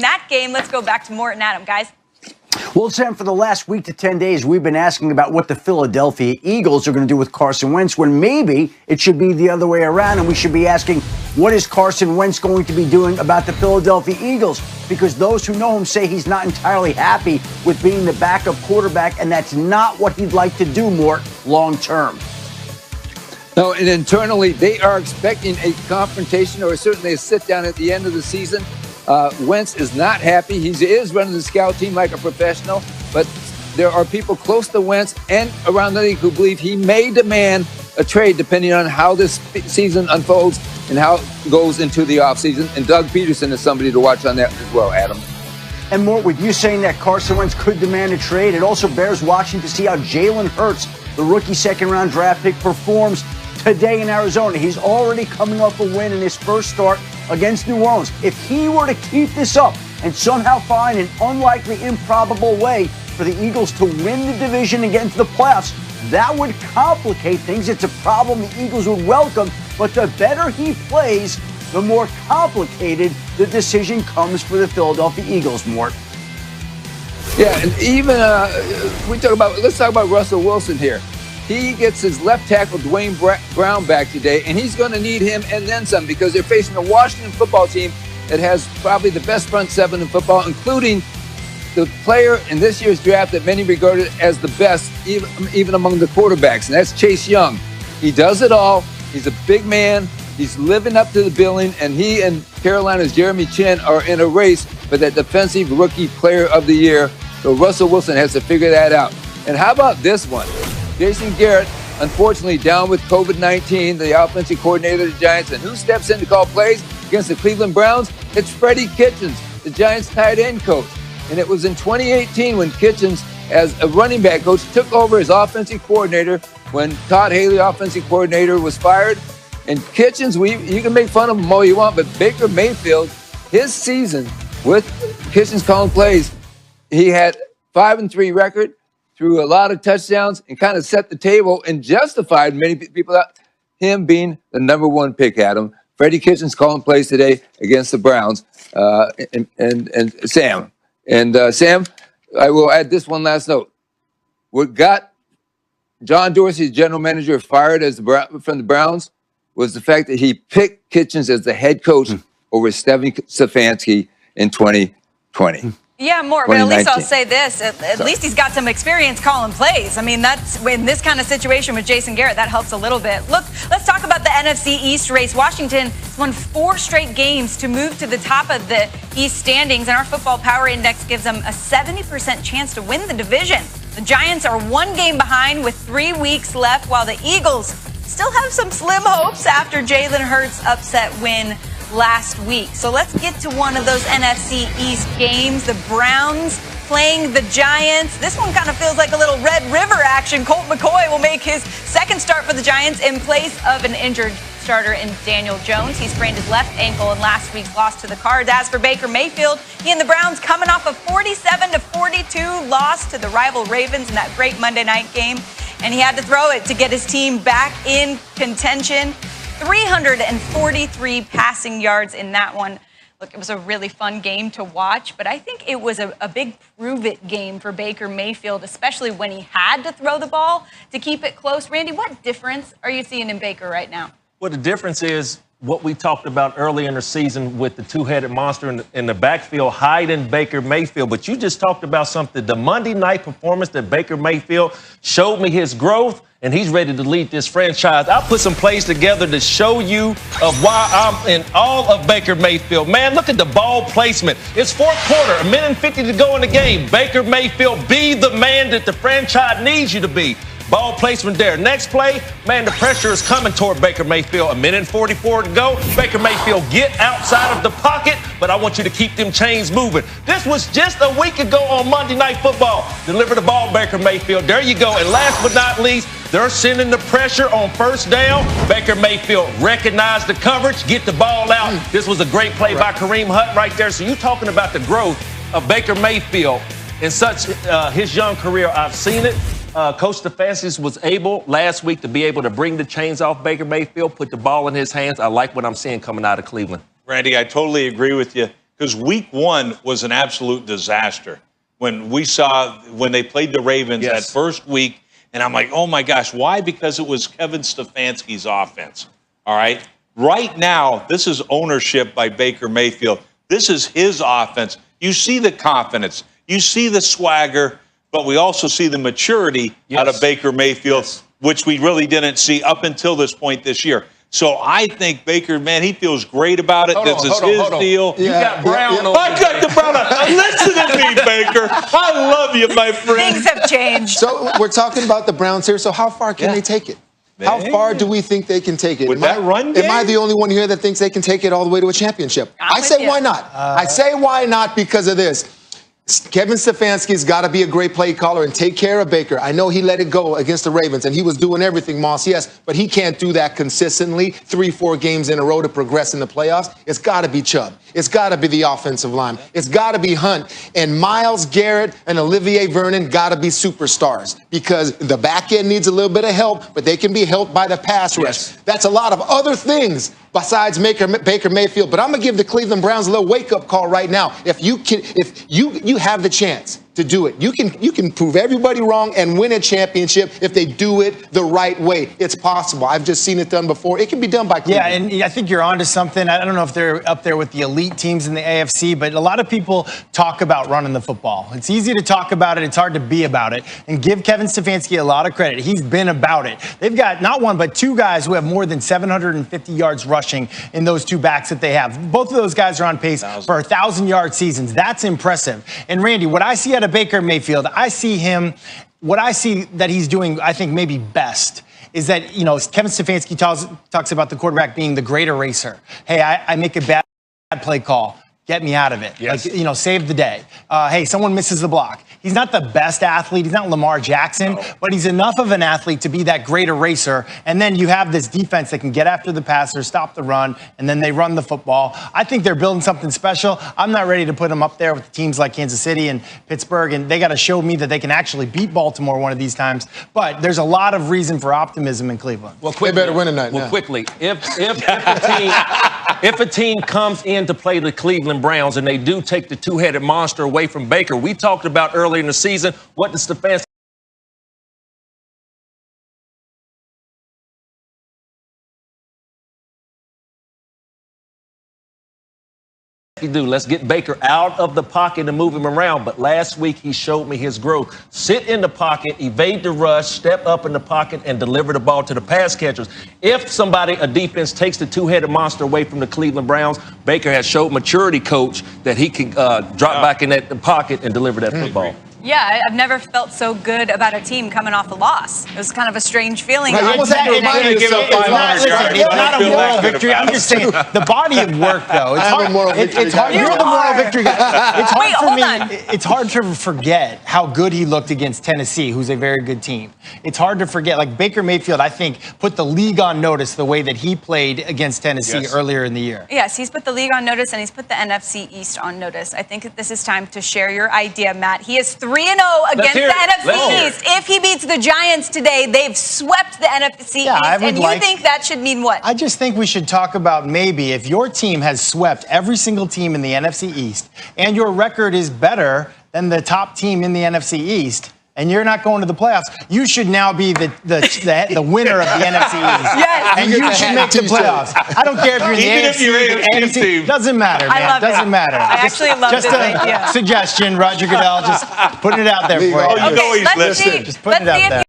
that game, let's go back to Morton Adam, guys. Well, Sam, for the last week to 10 days, we've been asking about what the Philadelphia Eagles are going to do with Carson Wentz, when maybe it should be the other way around, and we should be asking, what is Carson Wentz going to be doing about the Philadelphia Eagles? Because those who know him say he's not entirely happy with being the backup quarterback, and that's not what he'd like to do more long term. No, and internally, they are expecting a confrontation or certainly a sit-down at the end of the season. Wentz is not happy. He is running the scout team like a professional, but there are people close to Wentz and around the league who believe he may demand a trade depending on how this season unfolds and how it goes into the offseason. And Doug Peterson is somebody to watch on that as well, Adam. And Mort, with you saying that Carson Wentz could demand a trade, it also bears watching to see how Jalen Hurts, the rookie second-round draft pick, performs today in Arizona. He's already coming off a win in his first start against New Orleans. If he were to keep this up and somehow find an unlikely, improbable way for the Eagles to win the division and get into the playoffs, that would complicate things. It's a problem the Eagles would welcome, but the better he plays, the more complicated the decision comes for the Philadelphia Eagles, Mort. Yeah, and even let's talk about Russell Wilson here. He gets his left tackle, Dwayne Brown, back today, and he's going to need him and then some because they're facing a Washington football team that has probably the best front seven in football, including the player in this year's draft that many regarded as the best, even among the quarterbacks, and that's Chase Young. He does it all. He's a big man. He's living up to the billing, and he and Carolina's Jeremy Chin are in a race for that defensive rookie player of the year. So Russell Wilson has to figure that out. And how about this one? Jason Garrett, unfortunately, down with COVID-19, the offensive coordinator of the Giants. And who steps in to call plays against the Cleveland Browns? It's Freddie Kitchens, the Giants' tight end coach. And it was in 2018 when Kitchens, as a running back coach, took over as offensive coordinator when Todd Haley, offensive coordinator, was fired. And Kitchens, you can make fun of him all you want, but Baker Mayfield, his season with Kitchens calling plays, he had 5-3 record, threw a lot of touchdowns, and kind of set the table and justified many people out him being the number one pick, Adam. Freddie Kitchens calling plays today against the Browns. And Sam. And Sam, I will add this one last note. What got John Dorsey's general manager fired from the Browns was the fact that he picked Kitchens as the head coach over Stephen Stefanski in 2020. Yeah, more, but at least I'll say this. At least he's got some experience calling plays. I mean, that's in this kind of situation with Jason Garrett, that helps a little bit. Look, let's talk about the NFC East race. Washington won 4 straight games to move to the top of the East standings, and our Football Power Index gives them a 70% chance to win the division. The Giants are 1 game behind with 3 weeks left, while the Eagles still have some slim hopes after Jalen Hurts' upset win last week. So let's get to one of those NFC East games. The Browns playing the Giants. This one kind of feels like a little Red River action. Colt McCoy will make his second start for the Giants in place of an injured starter in Daniel Jones. He sprained his left ankle in last week's loss to the Cards. As for Baker Mayfield, he and the Browns coming off a 47-42 loss to the rival Ravens in that great Monday night game. And he had to throw it to get his team back in contention. 343 passing yards in that one. Look, it was a really fun game to watch, but I think it was a big prove-it game for Baker Mayfield, especially when he had to throw the ball to keep it close. Randy, what difference are you seeing in Baker right now? Well, the difference is what we talked about early in the season with the two-headed monster in the backfield hiding Baker Mayfield. But you just talked about something. The Monday night performance that Baker Mayfield showed me his growth, and he's ready to lead this franchise. I'll put some plays together to show you of why I'm in all of Baker Mayfield. Man, look at the ball placement. It's fourth quarter, 1:50 to go in the game. Baker Mayfield, be the man that the franchise needs you to be. Ball placement there. Next play, man, the pressure is coming toward Baker Mayfield. 1:44 to go. Baker Mayfield, get outside of the pocket, but I want you to keep them chains moving. This was just a week ago on Monday Night Football. Deliver the ball, Baker Mayfield. There you go. And last but not least, they're sending the pressure on first down. Baker Mayfield, recognize the coverage, get the ball out. This was a great play by Kareem Hunt right there. So you talking about the growth of Baker Mayfield in such his young career. I've seen it. Coach Stefanski was able last week to be able to bring the chains off Baker Mayfield, put the ball in his hands. I like what I'm seeing coming out of Cleveland. Randy, I totally agree with you. because week 1 was an absolute disaster. When they played the Ravens that first week, and I'm like, oh my gosh, why? Because it was Kevin Stefanski's offense. All right. Right now, this is ownership by Baker Mayfield. This is his offense. You see the confidence, you see the swagger, but we also see the maturity out of Baker Mayfield, which we really didn't see up until this point this year. So I think Baker, man, he feels great about it. This is his deal. You got Brown on. I got the Brown on. Listen to me, Baker. I love you, my friend. Things have changed. So we're talking about the Browns here. So how far can they take it? How far do we think they can take it? With that run game? Am I the only one here that thinks they can take it all the way to a championship? I say why not? I say why not because of this. Kevin Stefanski's got to be a great play caller and take care of Baker. I know he let it go against the Ravens, and he was doing everything, Moss, yes, but he can't do that consistently 3-4 games in a row to progress in the playoffs. It's got to be Chubb. It's got to be the offensive line. It's got to be Hunt. And Myles Garrett and Olivier Vernon got to be superstars because the back end needs a little bit of help, but they can be helped by the pass rush. That's a lot of other things besides Baker Mayfield. But I'm going to give the Cleveland Browns a little wake-up call right now. If you have the chance to do it, you can prove everybody wrong and win a championship if they do it the right way. It's possible. I've just seen it done before. It can be done by Cleveland. Yeah, and I think you're onto something. I don't know if they're up there with the elite teams in the AFC, but a lot of people talk about running the football. It's easy to talk about it. It's hard to be about it. And give Kevin Stefanski a lot of credit. He's been about it. They've got not one, but two guys who have more than 750 yards rushing in those two backs that they have. Both of those guys are on pace for 1,000-yard seasons. That's impressive. And Randy, what I see out of Baker Mayfield, what I see that he's doing, I think maybe best, is that, Kevin Stefanski talks about the quarterback being the great eraser. Hey, I make a bad play call. Get me out of it. Yes. Save the day. Hey, someone misses the block. He's not the best athlete. He's not Lamar Jackson, but he's enough of an athlete to be that great eraser. And then you have this defense that can get after the passer, stop the run, and then they run the football. I think they're building something special. I'm not ready to put them up there with teams like Kansas City and Pittsburgh, and they got to show me that they can actually beat Baltimore one of these times. But there's a lot of reason for optimism in Cleveland. Well, they better win tonight. Well, quickly, if a team comes in to play the Cleveland Browns and they do take the two-headed monster away from Baker, we talked about earlier in the season, what does Stefanski do? Let's get Baker out of the pocket and move him around. But last week, he showed me his growth. Sit in the pocket, evade the rush, step up in the pocket, and deliver the ball to the pass catchers. If a defense takes the two-headed monster away from the Cleveland Browns, Baker has showed maturity, coach, that he can drop back in that pocket and deliver that football. Yeah, I've never felt so good about a team coming off a loss. It was kind of a strange feeling. Right, It's not a moral victory. I'm just saying the body of work, though. It's hard. It's hard. You're the moral victory guy. It's hard for me. It's hard to forget how good he looked against Tennessee, who's a very good team. It's hard to forget. Like Baker Mayfield, I think, put the league on notice the way that he played against Tennessee earlier in the year. Yes, he's put the league on notice, and he's put the NFC East on notice. I think that this is time to share your idea, Matt. He is 3-0 against the NFC East. If he beats the Giants today, they've swept the NFC East. And you think that should mean what? I just think we should talk about maybe if your team has swept every single team in the NFC East and your record is better than the top team in the NFC East, and you're not going to the playoffs, you should now be the winner of the NFC East. Yes. And you should make the playoffs. I don't care if you're in the AFC, the NFC. Doesn't matter, man. I love doesn't matter. I actually love just this a idea. Suggestion, Roger Goodell, just putting it out there for you. Okay, let's see. Just putting it out there.